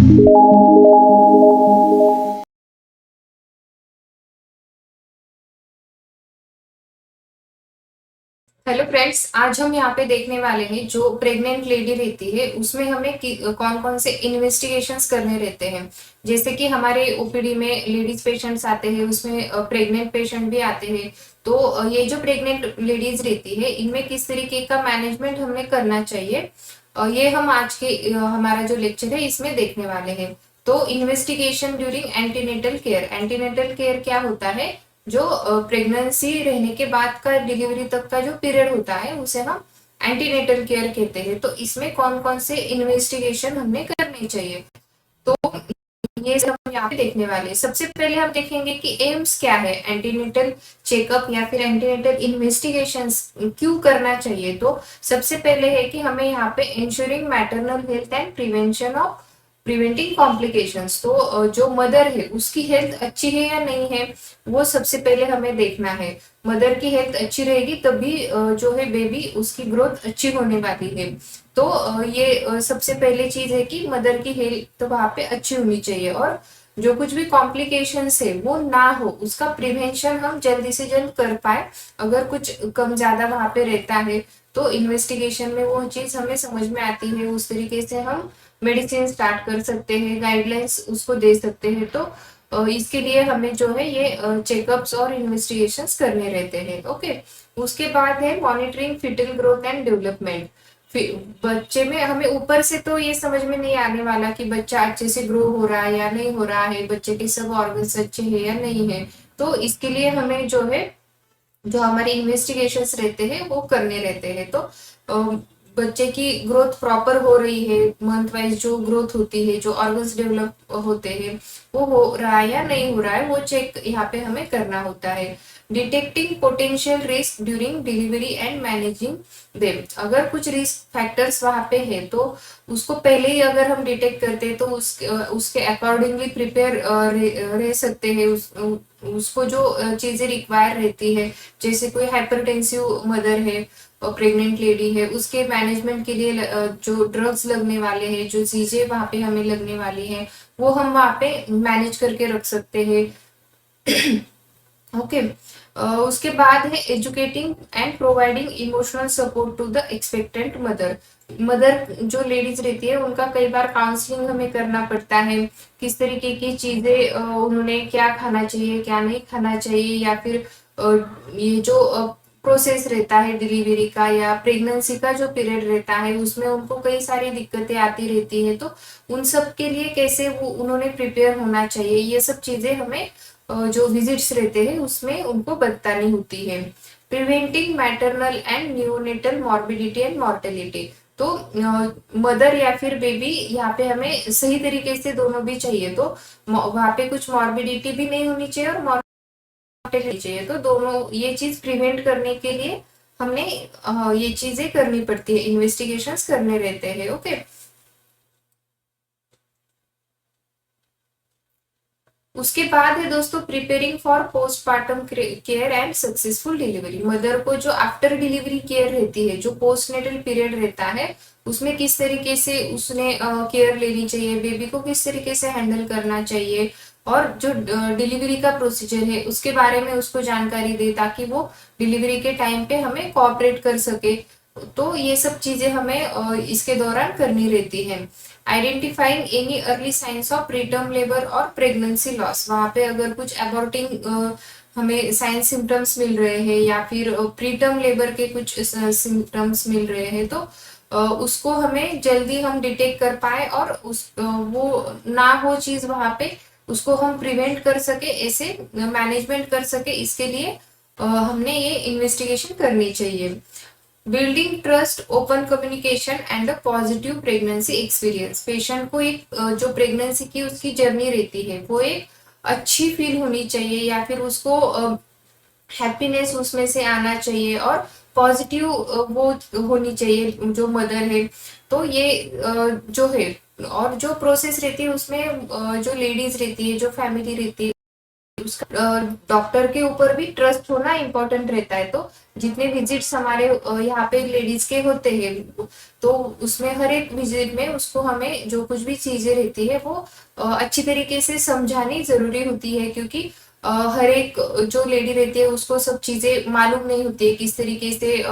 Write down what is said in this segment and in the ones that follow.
Hello friends, आज हम यहाँ पे देखने वाले हैं जो प्रेग्नेंट लेडी रहती है उसमें हमें कौन कौन से इन्वेस्टिगेशंस करने रहते हैं। जैसे कि हमारे ओपीडी में लेडीज पेशेंट्स आते हैं, उसमें प्रेग्नेंट पेशेंट भी आते हैं। तो ये जो प्रेग्नेंट लेडीज रहती है इनमें किस तरीके का मैनेजमेंट हमें करना चाहिए, ये हम आज के हमारा जो लेक्चर है इसमें देखने वाले हैं। तो investigation during antenatal care. Antenatal care क्या होता है? जो प्रेगनेंसी रहने के बाद का डिलीवरी तक का जो पीरियड होता है उसे हम एंटीनेटल केयर कहते हैं। तो इसमें कौन कौन से इन्वेस्टिगेशन हमें करनी चाहिए, तो ये सब हम यहाँ पे देखने वाले हैं। सबसे पहले हम देखेंगे कि एम्स क्या है, एंटीनेटल चेकअप या फिर एंटीनेटल इन्वेस्टिगेशंस क्यों करना चाहिए। तो सबसे पहले है कि हमें यहाँ पे ensuring maternal health and prevention of preventing complications. तो जो मदर है उसकी हेल्थ अच्छी है या नहीं है, वो सबसे पहले हमें देखना है। मदर की हेल्थ अच्छी रहेगी तभी जो है बेबी उसकी ग्रोथ अच्छी होने वाली है। तो ये सबसे पहले चीज है कि मदर की हेल्थ तो वहां पे अच्छी होनी चाहिए, और जो कुछ भी कॉम्प्लिकेशंस है वो ना हो, उसका प्रिवेंशन हम जल्दी से जल्द कर पाए। अगर कुछ कम ज्यादा वहां पे रहता है तो इन्वेस्टिगेशन में वो चीज हमें समझ में आती है, उस तरीके से हम मेडिसिन स्टार्ट कर सकते हैं, गाइडलाइंस उसको दे सकते हैं। तो इसके लिए हमें जो है ये चेकअप्स और इन्वेस्टिगेशंस करने रहते हैं। ओके, उसके बाद है monitoring fetal growth and development. बच्चे में हमें ऊपर से तो ये समझ में नहीं आने वाला कि बच्चा अच्छे से ग्रो हो रहा है या नहीं हो रहा है, बच्चे के सब ऑर्गन्स अच्छे हैं या नहीं है। तो इसके लिए हमें जो है जो हमारे इन्वेस्टिगेशंस रहते हैं वो करने रहते हैं। तो बच्चे की ग्रोथ प्रॉपर हो रही है, मंथ वाइज जो ग्रोथ होती है, जो ऑर्गन्स डेवलप होते हैं वो हो रहा है या नहीं हो रहा है, वो चेक यहाँ पे हमें करना होता है। Detecting potential risk during delivery and managing them. अगर कुछ रिस्क फैक्टर्स वहां पे है तो उसको पहले ही अगर हम डिटेक्ट करते हैं तो उसके अकॉर्डिंगली प्रिपेयर रह सकते हैं। उसको जो चीजें रिक्वायर रहती है, जैसे कोई हाइपरटेंसिव मदर है और प्रेग्नेंट लेडी है, उसके मैनेजमेंट के लिए जो ड्रग्स लगने वाले हैं, जो चीजें वहां पे हमें लगने वाली है, वो हम वहां पे मैनेज करके रख सकते हैं। ओके, उसके बाद है educating and providing emotional support to the expectant mother. Mother जो लेडीज रहती है उनका कई बार काउंसलिंग हमें करना पड़ता है, किस तरीके की चीजें उन्होंने क्या खाना चाहिए क्या नहीं खाना चाहिए, या फिर ये जो प्रोसेस रहता है डिलीवरी का या प्रेगनेंसी का जो पीरियड रहता है उसमें उनको कई सारी दिक्कतें आती रहती है। तो उन सब के लिए कैसे वो उन्होंने प्रिपेयर होना चाहिए, ये सब चीजें हमें जो विजिट्स रहते हैं उसमें उनको बतानी होती है। Preventing maternal and neonatal morbidity and mortality. तो मदर या फिर बेबी यहाँ पे हमें सही तरीके से दोनों भी चाहिए, तो वहां पे कुछ मॉर्बिडिटी भी नहीं होनी चाहिए और मॉर्टेलिटी चाहिए। तो दोनों ये चीज प्रिवेंट करने के लिए हमने ये चीजें करनी पड़ती है, इन्वेस्टिगेशंस करने रहते हैं। ओके, उसके बाद है दोस्तों preparing for postmortem care and successful delivery. Mother को जो आफ्टर डिलीवरी केयर रहती है, जो पोस्टनेटल पीरियड रहता है, उसमें किस तरीके से उसने केयर लेनी चाहिए, बेबी को किस तरीके से हैंडल करना चाहिए, और जो डिलीवरी का प्रोसीजर है उसके बारे में उसको जानकारी दे ताकि वो डिलीवरी के टाइम पे हमें कोऑपरेट कर सके। तो ये सब चीजें हमें इसके दौरान करनी रहती है। Identifying any early signs of preterm labour और प्रेगनेंसी लॉस। वहां पे अगर कुछ अबॉर्टिंग हमें साइंस सिम्टम्स मिल रहे हैं या फिर प्रीटर्म लेबर के कुछ सिम्टम्स मिल रहे हैं, तो उसको हमें जल्दी हम डिटेक्ट कर पाए और वो ना हो चीज वहां पे, उसको हम प्रिवेंट कर सके, ऐसे मैनेजमेंट कर सके, इसके लिए हमने ये इन्वेस्टिगेशन करनी चाहिए। Building trust, open communication and a positive pregnancy experience. Patient को एक जो प्रेगनेंसी की उसकी जर्नी रहती है वो एक अच्छी फील होनी चाहिए, या फिर उसको हैप्पीनेस उसमें से आना चाहिए और पॉजिटिव वो होनी चाहिए जो मदर है। तो ये जो है, और जो प्रोसेस रहती है उसमें जो लेडीज रहती है, जो फैमिली रहती है, उसका डॉक्टर के ऊपर भी ट्रस्ट होना इम्पोर्टेंट रहता है। तो जितने विजिट्स हमारे यहाँ पे लेडीज के होते हैं, तो उसमें हर एक विजिट में उसको हमें जो कुछ भी चीजें रहती है वो अच्छी तरीके से समझानी जरूरी होती है, क्योंकि हर एक जो लेडी रहती है उसको सब चीजें मालूम नहीं होती है, किस तरीके से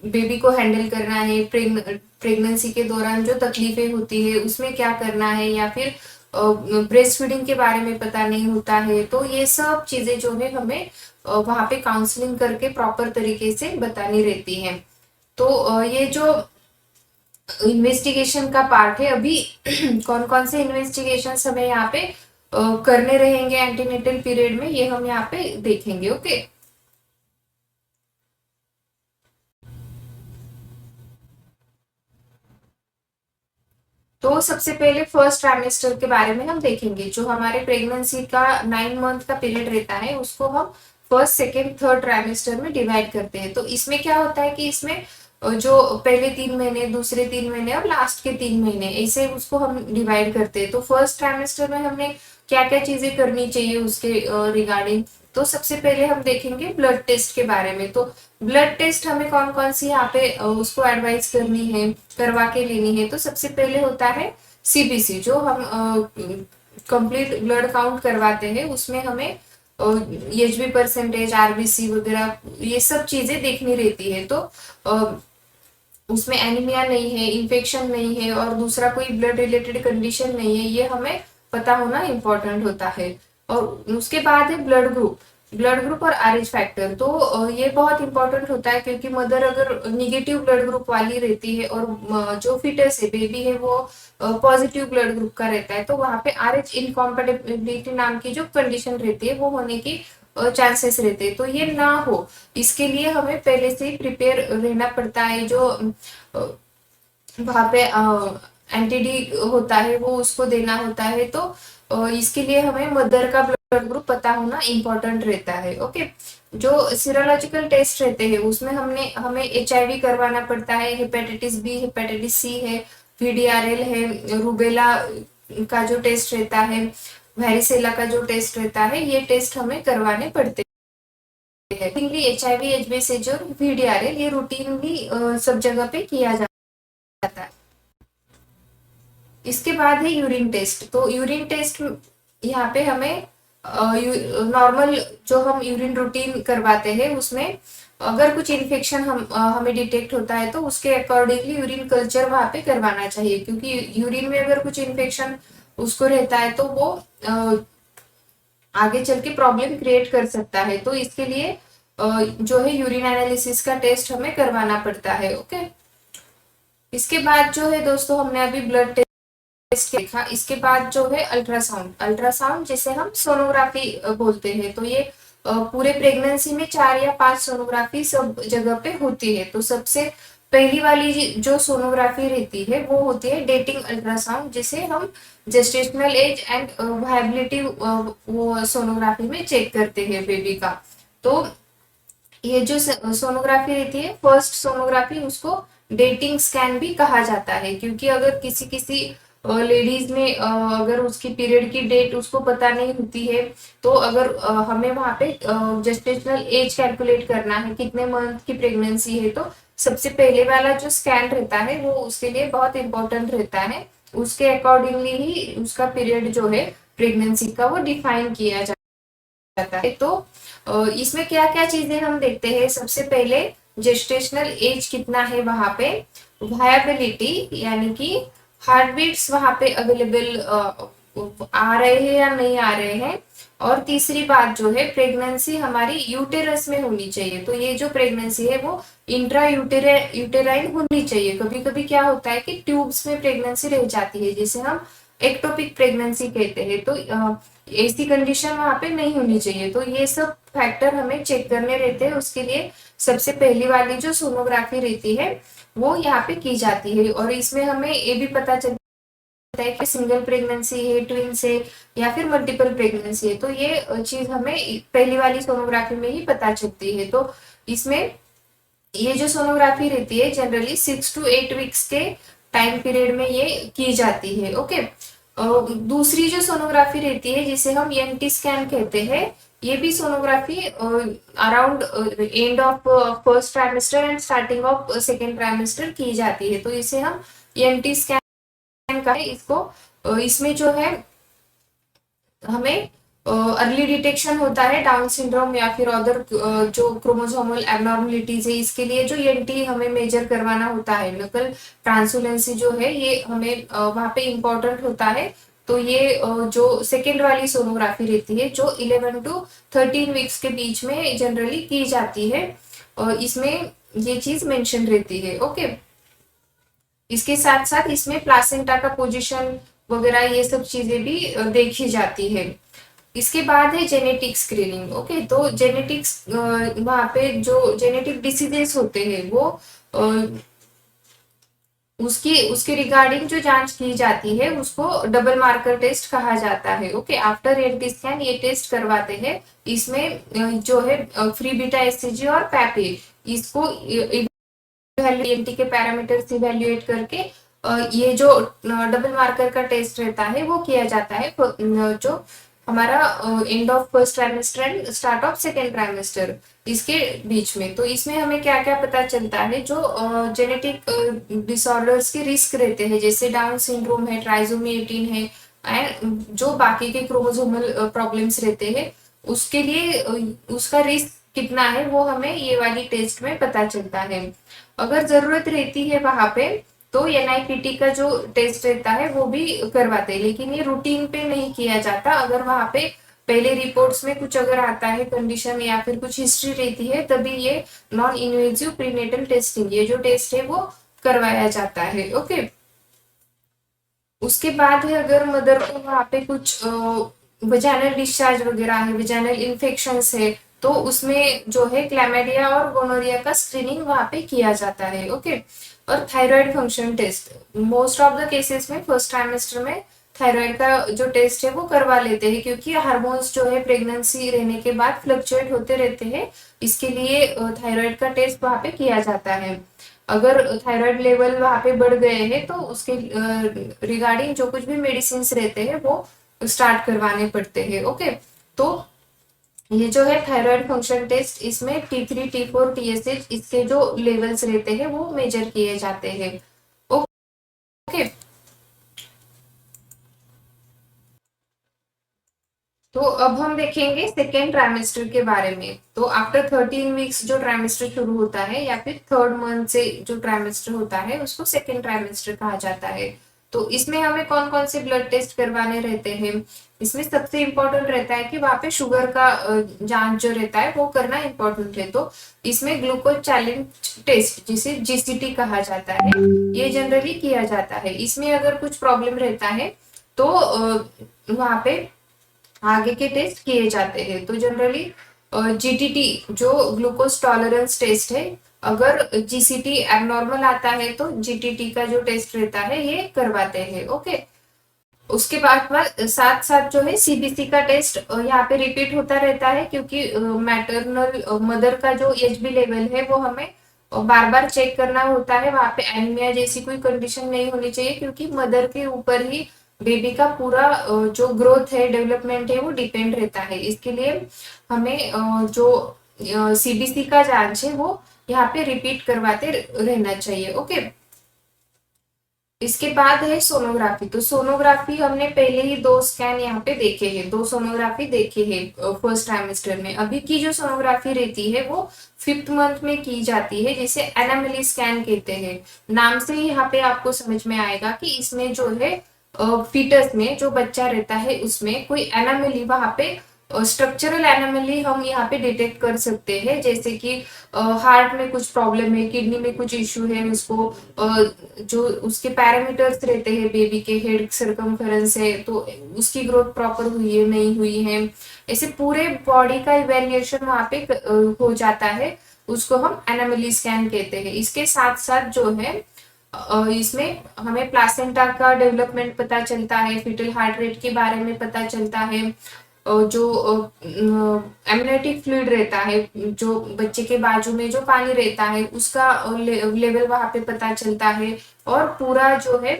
बेबी को हैंडल करना है, प्रेगनेंसी के दौरान जो तकलीफें होती है उसमें क्या करना है, या फिर ब्रेस्ट फीडिंग के बारे में पता नहीं होता है। तो ये सब चीजें जो है हमें वहां पे काउंसलिंग करके प्रॉपर तरीके से बतानी रहती है। तो ये जो इन्वेस्टिगेशन का पार्ट है, अभी कौन कौन से इन्वेस्टिगेशन हमें यहाँ पे करने रहेंगे एंटीनेटल पीरियड में, ये हम यहाँ पे देखेंगे। ओके, तो सबसे पहले फर्स्ट ट्राइमेस्टर के बारे में हम देखेंगे। जो हमारे प्रेगनेंसी का 9 मंथ का पीरियड रहता है उसको हम फर्स्ट, सेकेंड, थर्ड ट्राइमेस्टर में डिवाइड करते हैं। तो इसमें क्या होता है कि इसमें जो पहले 3 महीने, दूसरे 3 महीने और लास्ट के 3 महीने, ऐसे उसको हम डिवाइड करते हैं। तो फर्स्ट ट्राइमेस्टर में हमने क्या क्या चीजें करनी चाहिए उसके रिगार्डिंग, तो सबसे पहले हम देखेंगे ब्लड टेस्ट के बारे में। तो ब्लड टेस्ट हमें कौन कौन सी यहाँ पे उसको एडवाइस करनी है, करवा के लेनी है। तो सबसे पहले होता है सीबीसी, जो हम कंप्लीट ब्लड काउंट करवाते हैं, उसमें हमें एचबी परसेंटेज, आरबीसी वगैरह ये सब चीजें देखनी रहती है। तो उसमें एनीमिया नहीं है, इन्फेक्शन नहीं है और दूसरा कोई ब्लड रिलेटेड कंडीशन नहीं है, ये हमें पता होना इम्पोर्टेंट होता है। और उसके बाद है ब्लड ग्रुप, ब्लड ग्रुप और आरएच फैक्टर। तो ये बहुत इंपॉर्टेंट होता है, क्योंकि मदर अगर निगेटिव ब्लड ग्रुप वाली रहती है और जो फिटस है, बेबी है, वो पॉजिटिव ब्लड ग्रुप का रहता है, तो वहां पे आरएच इनकॉम्पेटिबिलिटी नाम की जो कंडीशन रहती है वो होने की चांसेस रहते हैं। तो ये ना हो, इसके लिए हमें पहले से ही प्रिपेयर रहना पड़ता है। जो वहां पे एंटीडी होता है वो उसको देना होता है। तो इसके लिए हमें मदर का ब्लड ग्रुप पता होना इम्पोर्टेंट रहता है। ओके, जो सीरोलॉजिकल टेस्ट रहते हैं उसमें हमें एचआईवी करवाना पड़ता है, हेपेटाइटिस बी, हेपेटाइटिस सी है, वीडीआरएल है, रूबेला का जो टेस्ट रहता है, वैरिसेला का जो टेस्ट रहता है, ये टेस्ट हमें करवाने पड़ते हैं। रूटीनली एचआईवी, एचबीएसएच और वीडीआरएल ये रूटीनली सब जगह पे किया जाता है। इसके बाद है यूरिन टेस्ट। तो यूरिन टेस्ट यहाँ पे हमें नॉर्मल जो हम यूरिन रूटीन करवाते हैं उसमें अगर कुछ इन्फेक्शन हमें डिटेक्ट होता है तो उसके अकॉर्डिंगली यूरिन कल्चर वहां पे करवाना चाहिए, क्योंकि यूरिन में अगर कुछ इन्फेक्शन उसको रहता है तो वो आगे चल के प्रॉब्लम क्रिएट कर सकता है। तो इसके लिए जो है यूरिन एनालिसिस का टेस्ट हमें करवाना पड़ता है। ओके, इसके बाद जो है दोस्तों हमने अभी ब्लड टेस्ट देखा। इसके बाद जो है अल्ट्रासाउंड, अल्ट्रासाउंड जिसे हम सोनोग्राफी बोलते हैं। तो ये पूरे प्रेगनेंसी में 4 या 5 सोनोग्राफी सब जगह पे होती है। तो सबसे पहली वाली जो सोनोग्राफी रहती है वो होती है डेटिंग अल्ट्रासाउंड, जिसे हम जेस्टेशनल एज एंड वायबिलिटी वो सोनोग्राफी में चेक करते हैं बेबी का। तो ये जो सोनोग्राफी रहती है, फर्स्ट सोनोग्राफी, उसको डेटिंग स्कैन भी कहा जाता है, क्योंकि अगर किसी किसी लेडीज में अगर उसकी पीरियड की डेट उसको पता नहीं होती है, तो अगर हमें वहां पे जेस्टेशनल एज कैलकुलेट करना है, कितने मंथ की प्रेगनेंसी है, तो सबसे पहले वाला जो स्कैन रहता है वो उसके लिए बहुत इंपॉर्टेंट रहता है। उसके अकॉर्डिंगली ही उसका पीरियड जो है प्रेगनेंसी का वो डिफाइन किया जाता है। तो इसमें क्या क्या चीजें हम देखते हैं, सबसे पहले जेस्टेशनल एज कितना है वहां पे, वायबिलिटी यानी कि हार्ट बीट्स वहां पे अवेलेबल आ रहे हैं या नहीं आ रहे हैं, और तीसरी बात जो है प्रेगनेंसी हमारी यूटेरस में होनी चाहिए। तो ये जो प्रेगनेंसी है वो इंट्रा यूटेराइन होनी चाहिए। कभी कभी क्या होता है कि ट्यूब्स में प्रेगनेंसी रह जाती है, जिसे हम एक्टोपिक प्रेगनेंसी कहते हैं। तो ऐसी कंडीशन वहां पे नहीं होनी चाहिए। तो ये सब फैक्टर हमें चेक करने रहते हैं। उसके लिए सबसे पहली वाली जो सोनोग्राफी रहती है वो यहाँ पे की जाती है, और इसमें हमें ये भी पता चलता है कि सिंगल प्रेगनेंसी है, ट्विंस है या फिर मल्टीपल प्रेगनेंसी है। तो ये चीज हमें पहली वाली सोनोग्राफी में ही पता चलती है। तो इसमें ये जो सोनोग्राफी रहती है जनरली 6 to 8 वीक्स के टाइम पीरियड में ये की जाती है। ओके, दूसरी जो सोनोग्राफी रहती है जिसे हम ईएनटी स्कैन कहते हैं, ये भी sonography around end of first trimester and starting of second trimester की जाती है। तो इसे हम ईएनटी स्कैन का है इसको। इसमें जो है हमें अर्ली डिटेक्शन होता है डाउन सिंड्रोम या फिर अदर जो क्रोमोसोमल एबनॉर्मलिटीज है, इसके लिए जो ईएनटी हमें मेजर करवाना होता है, नकल ट्रांसुलेंसी जो है ये हमें वहां पे इम्पोर्टेंट होता है। तो ये जो सेकेंड वाली सोनोग्राफी रहती है जो 11 टू 13 वीक्स के बीच में जनरली की जाती है, और इसमें ये चीज मेंशन रहती है। ओके, इसके साथ साथ इसमें प्लासेंटा का पोजीशन वगैरह ये सब चीजें भी देखी जाती है। इसके बाद है जेनेटिक स्क्रीनिंग। ओके, तो जेनेटिक्स वहां पे जो जेनेटिक डिसीजेस होते हैं वो अ, उसकी उसके रिगार्डिंग जो जांच की जाती है उसको डबल मार्कर टेस्ट कहा जाता है। ओके, आफ्टर एनटी स्कैन ये टेस्ट करवाते हैं। इसमें जो है फ्री बीटा एससीजी और पैपे, इसको ईएनटी के पैरामीटर्स इवेल्युएट करके ये जो डबल मार्कर का टेस्ट रहता है वो किया जाता है जो हमारा end of first trimester and start of second trimester इसके बीच में। तो इसमें हमें क्या क्या पता चलता है, जो जेनेटिक डिसऑर्डर्स के रिस्क रहते हैं जैसे डाउन सिंड्रोम है, ट्राइसोमी 18 है, एंड जो बाकी के क्रोमोसोमल प्रॉब्लम्स रहते हैं उसके लिए उसका रिस्क कितना है वो हमें ये वाली टेस्ट में पता चलता है। अगर जरूरत रहती है वहां पे तो एनआईपीटी का जो टेस्ट रहता है वो भी करवाते हैं, लेकिन ये रूटीन पे नहीं किया जाता। अगर वहां पे पहले रिपोर्ट्स में कुछ अगर आता है कंडीशन या फिर कुछ हिस्ट्री रहती है तभी ये नॉन इन्वेजिव प्रीनेटल टेस्टिंग, ये जो टेस्ट है वो करवाया जाता है। ओके, उसके बाद है अगर मदर को वहां पे कुछ वजाइनल डिस्चार्ज वगैरह है, वजाइनल इन्फेक्शन है, तो उसमें जो है क्लैमिडिया और गोनोरिया का स्क्रीनिंग वहां पे किया जाता है। ओके, और thyroid function test most of the cases में फर्स्ट ट्राइमेस्टर में थायराइड का जो टेस्ट है वो करवा लेते हैं, क्योंकि हार्मोन्स जो है प्रेगनेंसी रहने के बाद फ्लक्चुएट होते रहते हैं, इसके लिए थायराइड का टेस्ट वहां पे किया जाता है। अगर थायराइड लेवल वहां पे बढ़ गए हैं तो उसके रिगार्डिंग जो कुछ भी मेडिसिन रहते हैं वो स्टार्ट करवाने पड़ते हैं। ओके, तो ये जो है थायराइड फंक्शन टेस्ट, इसमें T3 T4 TSH इसके जो लेवल्स रहते हैं वो मेजर किए जाते हैं। ओके, तो अब हम देखेंगे सेकेंड ट्राइमेस्टर के बारे में। तो आफ्टर 13 वीक्स जो ट्राइमेस्टर शुरू होता है या फिर थर्ड मंथ से जो ट्राइमेस्टर होता है उसको सेकेंड ट्राइमेस्टर कहा जाता है। तो इसमें हमें कौन कौन से ब्लड टेस्ट करवाने रहते हैं, इसमें सबसे इम्पोर्टेंट रहता है कि वहां पे शुगर का जांच जो रहता है वो करना इम्पोर्टेंट है। तो इसमें ग्लूकोज चैलेंज टेस्ट जिसे जीसीटी कहा जाता है ये जनरली किया जाता है। इसमें अगर कुछ प्रॉब्लम रहता है तो वहां पे आगे के टेस्ट किए जाते हैं। तो जनरली जीटीटी जो ग्लूकोज टॉलरेंस टेस्ट है, अगर जीसीटी एबनॉर्मल आता है तो जीटीटी का जो टेस्ट रहता है ये करवाते हैं। ओके, उसके बाद साथ साथ जो है सीबीसी का टेस्ट यहाँ पे रिपीट होता रहता है, क्योंकि मैटरनल मदर का जो एचबी लेवल है वो हमें बार बार चेक करना होता है। वहां पे एनीमिया जैसी कोई कंडीशन नहीं होनी चाहिए, क्योंकि मदर के ऊपर ही बेबी का पूरा जो ग्रोथ है, डेवलपमेंट है वो डिपेंड रहता है। इसके लिए हमें जो सीबीसी का जांच है वो यहाँ पे रिपीट करवाते रहना चाहिए। ओके, इसके बाद है सोनोग्राफी। तो सोनोग्राफी हमने पहले ही दो स्कैन यहाँ पे देखे हैं, दो सोनोग्राफी देखे हैं फर्स्ट ट्राइमेस्टर में। अभी की जो सोनोग्राफी रहती है वो फिफ्थ मंथ में की जाती है, जिसे एनामली स्कैन कहते हैं। नाम से ही यहाँ पे आपको समझ में आएगा कि इसमें जो है फीटस में जो बच्चा रहता है उसमें कोई एनामली वहां पे स्ट्रक्चरल एनामली हम यहाँ पे डिटेक्ट कर सकते हैं, जैसे कि हार्ट में कुछ प्रॉब्लम है, किडनी में कुछ इश्यू है, उसको जो उसके पैरामीटर्स रहते हैं, बेबी के हेड सर्कमफेरेंस है तो उसकी ग्रोथ प्रॉपर हुई है नहीं हुई है, ऐसे पूरे बॉडी का इवेल्युएशन वहां पे हो जाता है, उसको हम एनामली स्कैन कहते हैं। इसके साथ साथ जो है इसमें हमें प्लासेंटा का डेवलपमेंट पता चलता है, फीटल हार्ट रेट के बारे में पता चलता है, जो एमनियोटिक फ्लूइड रहता है, जो बच्चे के बाजू में जो पानी रहता है उसका लेवल वहां पे पता चलता है। और पूरा जो है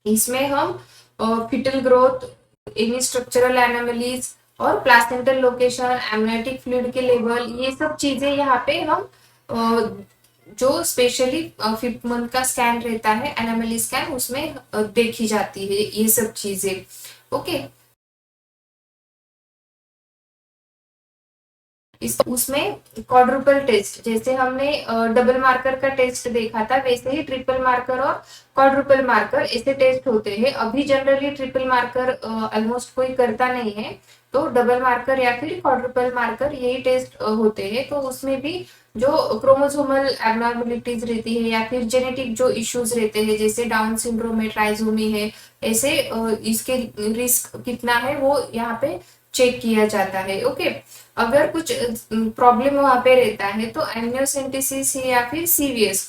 इसमें हम fetal growth, any structural anomalies और प्लासेंटल लोकेशन, एमनियोटिक फ्लूइड के लेवल, ये सब चीजें यहाँ पे हम जो स्पेशली 5th मंथ का स्कैन रहता है, एनोमली स्कैन, उसमें देखी जाती है ये सब चीजें। ओके, इस उसमें क्वाड्रुपल टेस्ट, जैसे हमने डबल मार्कर का टेस्ट देखा था, वैसे ही ट्रिपल मार्कर और क्वाड्रुपल मार्कर ऐसे टेस्ट होते हैं। अभी जनरली ट्रिपल मार्कर ऑलमोस्ट कोई करता नहीं है, तो डबल मार्कर या फिर क्वाड्रुपल मार्कर यही टेस्ट होते हैं। तो उसमें भी जो क्रोमोसोमल एबनॉर्मेलिटीज रहती है या फिर जेनेटिक जो इश्यूज रहते हैं, जैसे डाउन सिंड्रोम है, ट्राइजोमी है, ऐसे इसके रिस्क कितना है वो यहाँ पे चेक किया जाता है। ओके, अगर कुछ प्रॉब्लम वहां पे रहता है तो एमनियोसेंटेसिस या फिर सीवीएस,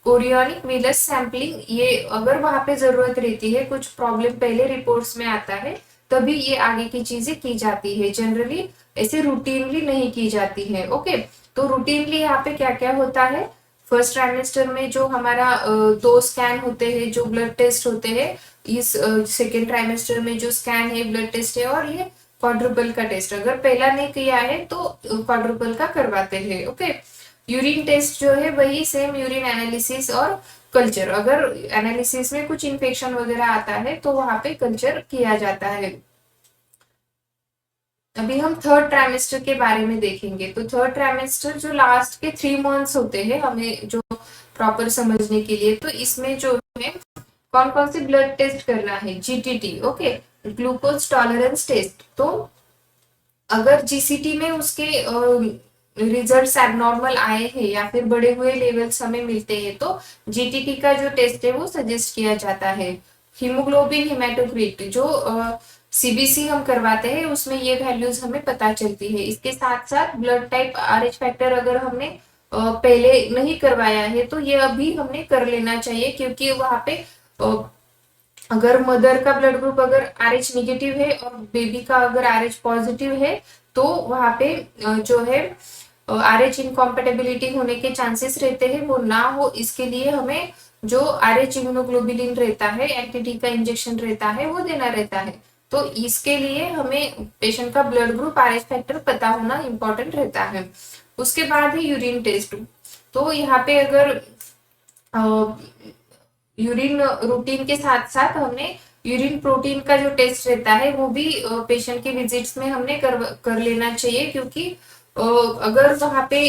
कोरियोनिक विलस सैंपलिंग, ये अगर वहां पे जरूरत रहती है, कुछ प्रॉब्लम पहले रिपोर्ट्स में आता है, तभी ये आगे की चीजें की जाती है। जनरली ऐसे रूटीनली नहीं की जाती है। ओके, तो रूटीनली यहाँ पे क्या क्या होता है, फर्स्ट ट्राइमेस्टर में जो हमारा 2 स्कैन होते हैं, जो ब्लड टेस्ट होते हैं, इस सेकेंड ट्राइमेस्टर में जो स्कैन है, ब्लड टेस्ट है, और ये क्वाड्रुपल का टेस्ट अगर पहला नहीं किया है तो क्वाड्रुपल का करवाते हैं। ओके, यूरिन टेस्ट जो है वही सेम, यूरिन एनालिसिस और कल्चर, अगर एनालिसिस में कुछ इन्फेक्शन वगैरह आता है तो वहां पे कल्चर किया जाता है। अभी हम थर्ड ट्राइमेस्टर के बारे में देखेंगे। तो थर्ड ट्राइमेस्टर जो लास्ट के 3 मंथ्स होते हैं, हमें जो प्रॉपर समझने के लिए, तो इसमें जो है कौन कौन से ब्लड टेस्ट करना है, GTT, okay, glucose tolerance test. तो अगर जीसीटी में उसके रिजल्ट्स एबनॉर्मल आए हैं या फिर बढ़े हुए लेवल्स हमें मिलते हैं, तो जीटीटी का जो टेस्ट है वो सजेस्ट किया जाता है। हीमोग्लोबिन हिमेटोक्रिट जो सीबीसी हम करवाते हैं, उसमें ये वैल्यूज हमें पता चलती है। इसके साथ साथ ब्लड टाइप आरएच फैक्टर अगर हमने पहले नहीं करवाया है तो ये अभी हमने कर लेना चाहिए, क्योंकि वहां पे अगर मदर का ब्लड ग्रुप अगर आरएच निगेटिव है और बेबी का अगर आरएच पॉजिटिव है, तो वहां पे जो है आरएच इनकॉम्पेटेबिलिटी होने के चांसेस रहते हैं, वो ना हो इसके लिए हमें जो आरएच इम्यूनोग्लोबुलिन रहता है, एंटीटी का इंजेक्शन रहता है, वो देना रहता है। तो इसके लिए हमें पेशेंट का ब्लड ग्रुप, आरएच फैक्टर पता होना इंपॉर्टेंट रहता है। उसके बाद है यूरिन टेस्ट। तो यहाँ पे अगर यूरिन रूटीन के साथ साथ हमने यूरिन प्रोटीन का जो टेस्ट रहता है वो भी पेशेंट के विजिट्स में हमने कर लेना चाहिए, क्योंकि अगर वहां पे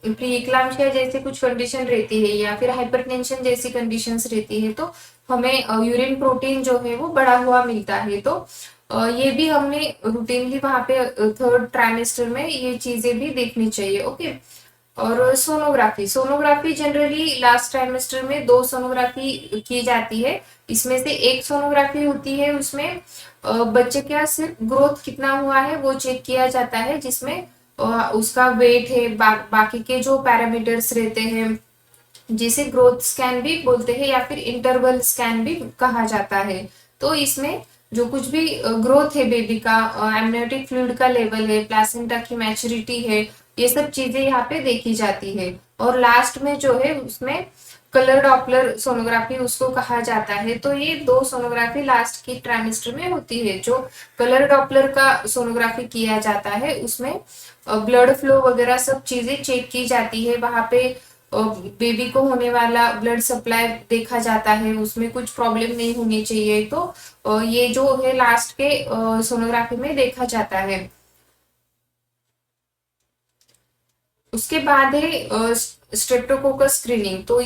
प्रीइक्लाम्सिया जैसे कुछ कंडीशन रहती है या फिर हाइपरटेंशन जैसी कंडीशंस रहती है, तो हमें यूरिन प्रोटीन जो है वो बढ़ा हुआ मिलता है। तो ये भी हमने रूटीनली वहां पे थर्ड ट्राइमेस्टर में ये चीजें भी देखनी चाहिए। ओके, और sonography, sonography generally last trimester में 2 सोनोग्राफी की जाती है। इसमें से एक सोनोग्राफी होती है, उसमें बच्चे का सिर्फ ग्रोथ कितना हुआ है वो चेक किया जाता है, जिसमें उसका वेट है, बाकी के जो पैरामीटर्स रहते हैं, जिसे ग्रोथ स्कैन भी बोलते हैं या फिर इंटरवल स्कैन भी कहा जाता है। तो इसमें जो कुछ भी ग्रोथ है बेबी का, एमनियोटिक फ्लूइड का लेवल है, प्लासेंटा की मैच्योरिटी है, ये सब चीजें यहाँ पे देखी जाती है। और लास्ट में जो है उसमें कलर डॉपलर सोनोग्राफी उसको कहा जाता है। तो ये 2 सोनोग्राफी लास्ट की ट्राइमेस्टर में होती है। जो कलर डॉपलर का सोनोग्राफी किया जाता है उसमें ब्लड फ्लो वगैरह सब चीजें चेक की जाती है, वहां पे बेबी को होने वाला ब्लड सप्लाई देखा जाता है, उसमें कुछ प्रॉब्लम नहीं होनी चाहिए। तो ये जो है लास्ट के सोनोग्राफी में देखा जाता है। उसके बाद है स्ट्रेप्टोकोकस स्क्रीनिंग। तो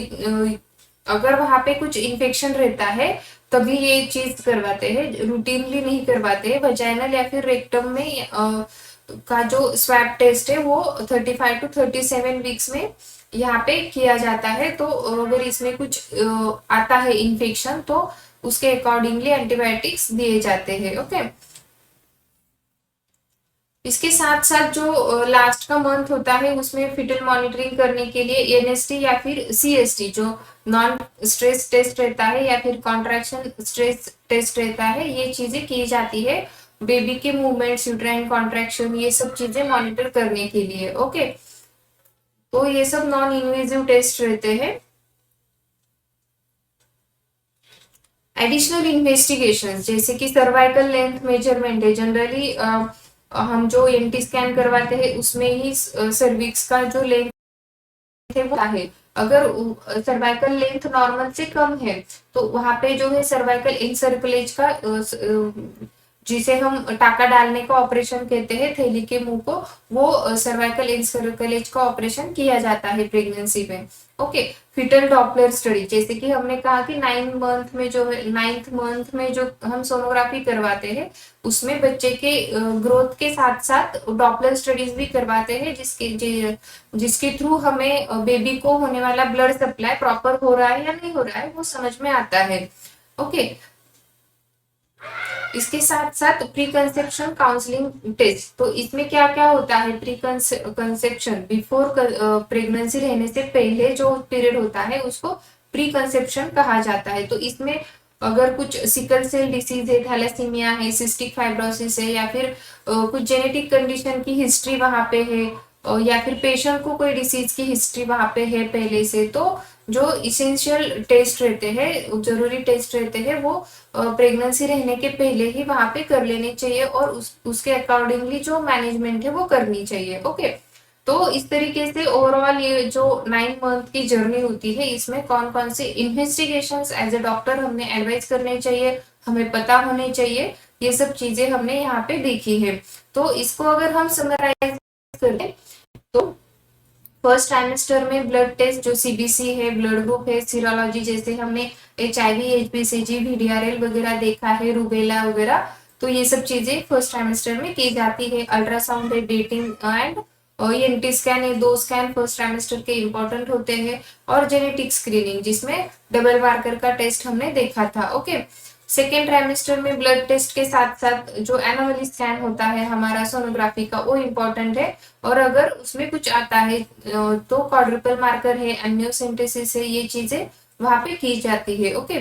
अगर वहां पे कुछ इन्फेक्शन रहता है तभी ये चीज करवाते हैं, रूटीनली नहीं करवाते हैं। वजाइनल या फिर रेक्टम में का जो स्वैब टेस्ट है वो 35 टू 37 वीक्स में यहाँ पे किया जाता है। तो अगर इसमें कुछ आता है इन्फेक्शन तो उसके अकॉर्डिंगली एंटीबायोटिक्स दिए जाते हैं। ओके, इसके साथ साथ जो लास्ट का मंथ होता है उसमें फिटल मॉनिटरिंग करने के लिए एनएसटी या फिर सीएसटी जो नॉन स्ट्रेस टेस्ट रहता है या फिर कॉन्ट्रैक्शन स्ट्रेस टेस्ट रहता है, ये चीजें की जाती है बेबी के मूवमेंट्स, यूट्राइन कॉन्ट्रैक्शन, ये सब चीजें मॉनिटर करने के लिए। ओके, तो ये सब नॉन इन्वेजिव टेस्ट रहते हैं। एडिशनल इन्वेस्टिगेशन जैसे कि सर्वाइकल लेंथ मेजरमेंट है। जनरली हम जो एनटी स्कैन करवाते हैं उसमें ही सर्विक्स का जो लेंथ है वो है। अगर सर्वाइकल लेंथ नॉर्मल से कम है तो वहां पे जो है सर्वाइकल इनसर्कुलेज का जिसे हम टाका डालने का ऑपरेशन कहते हैं थैली के मुंह को, वो सर्वाइकल इनसर्कुलेज का ऑपरेशन किया जाता है प्रेगनेंसी में। ओके। फिटल डॉपलर स्टडी जैसे कि हमने कहा कि 9th मंथ में जो हम सोनोग्राफी करवाते हैं उसमें बच्चे के ग्रोथ के साथ साथ डॉपलर स्टडीज भी करवाते हैं जिसके थ्रू हमें बेबी को होने वाला ब्लड सप्लाई प्रॉपर हो रहा है या नहीं हो रहा है वो समझ में आता है। ओके। इसके साथ साथ प्री कंसेप्शन काउंसलिंग टेस्ट, तो इसमें क्या क्या होता है। प्री कंसेप्शन बिफोर प्रेगनेंसी रहने से पहले जो पीरियड होता है उसको प्री कंसेप्शन कहा जाता है। तो इसमें अगर कुछ सिकल सेल डिसीज है, थैलेसीमिया है, सिस्टिक फाइब्रोसिस है या फिर कुछ जेनेटिक कंडीशन की हिस्ट्री वहां पे है या फिर पेशेंट को कोई डिसीज की हिस्ट्री वहां पे है पहले से, तो जो इसेंशियल टेस्ट रहते हैं, जरूरी टेस्ट रहते हैं, वो प्रेगनेंसी रहने के पहले ही वहां पे कर लेने चाहिए और उसके अकॉर्डिंगली जो मैनेजमेंट है वो करनी चाहिए। ओके। तो इस तरीके से ओवरऑल ये जो 9 मंथ की जर्नी होती है इसमें कौन कौन से इन्वेस्टिगेशंस एज ए डॉक्टर हमने एडवाइस करने चाहिए, हमें पता होने चाहिए, ये सब चीजें हमने यहाँ पे देखी है। तो इसको अगर हम समराइज करें तो फर्स्ट ट्राइमेस्टर में ब्लड टेस्ट जो सीबीसी है, ब्लड ग्रुप है, सीरोलॉजी जैसे हमने HIV, HBCG, VDRL वगैरह देखा है, रूबेला वगैरह, तो ये सब चीजें फर्स्ट ट्राइमेस्टर में की जाती है। अल्ट्रासाउंड है, डेटिंग एंड ENT स्कैन, ये 2 स्कैन फर्स्ट ट्राइमेस्टर के इंपॉर्टेंट होते हैं। और जेनेटिक स्क्रीनिंग जिसमें डबल मार्कर का टेस्ट हमने देखा था। ओके। सेकेंड ट्राइमेस्टर में ब्लड टेस्ट के साथ साथ जो एनोमली स्कैन होता है हमारा सोनोग्राफी का वो इम्पोर्टेंट है। और अगर उसमें कुछ आता है तो क्वाड्रुपल मार्कर है, एम्नियोसेंटेसिस है, ये चीजें वहां पे की जाती है। ओके।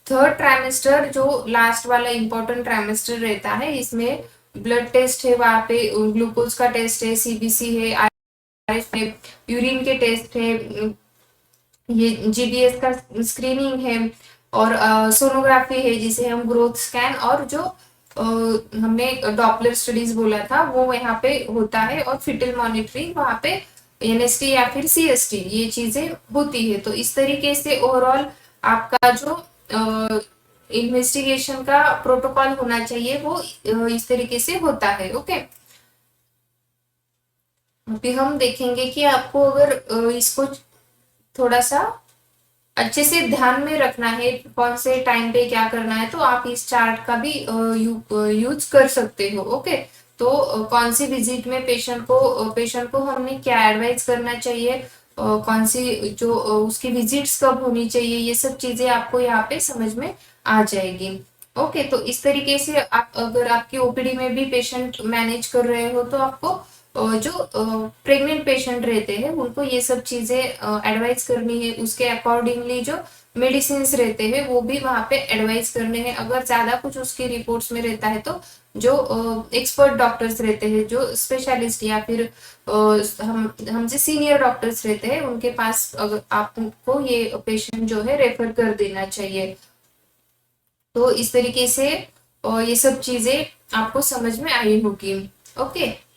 थर्ड ट्राइमेस्टर जो लास्ट वाला इम्पोर्टेंट ट्राइमेस्टर रहता है इसमें ब्लड टेस्ट है, वहां पे ग्लूकोज का टेस्ट है, सीबीसी है, RS है, यूरिन के टेस्ट है, ये GBS का स्क्रीनिंग है और सोनोग्राफी है जिसे हम ग्रोथ स्कैन और जो हमने डॉपलर स्टडीज बोला था वो यहाँ पे होता है। और फिटल मॉनिटरिंग वहाँ पे NST या फिर CST ये चीजें होती है। तो इस तरीके से ओवरऑल आपका जो इन्वेस्टिगेशन का प्रोटोकॉल होना चाहिए वो इस तरीके से होता है। ओके। अभी हम देखेंगे कि आपको अगर इसको थोड़ा सा अच्छे से ध्यान में रखना है कौन से टाइम पे क्या करना है, तो आप इस चार्ट का भी यूज कर सकते हो। ओके। तो कौन सी विजिट में पेशेंट को हमने क्या एडवाइस करना चाहिए, कौन सी जो उसकी विजिट्स कब होनी चाहिए, ये सब चीजें आपको यहाँ पे समझ में आ जाएगी। ओके। तो इस तरीके से आप अगर आपकी OPD में भी पेशेंट मैनेज कर रहे हो तो आपको जो प्रेग्नेंट पेशेंट रहते हैं उनको ये सब चीजें एडवाइस करनी है। उसके अकॉर्डिंगली जो मेडिसिन रहते हैं वो भी वहां पे एडवाइस करने हैं। अगर ज्यादा कुछ उसकी रिपोर्ट्स में रहता है तो जो एक्सपर्ट डॉक्टर्स रहते हैं, जो स्पेशलिस्ट या फिर हम हमसे सीनियर डॉक्टर्स रहते हैं उनके पास अगर आपको ये पेशेंट जो है रेफर कर देना चाहिए। तो इस तरीके से ये सब चीजें आपको समझ में आई होगी। ओके।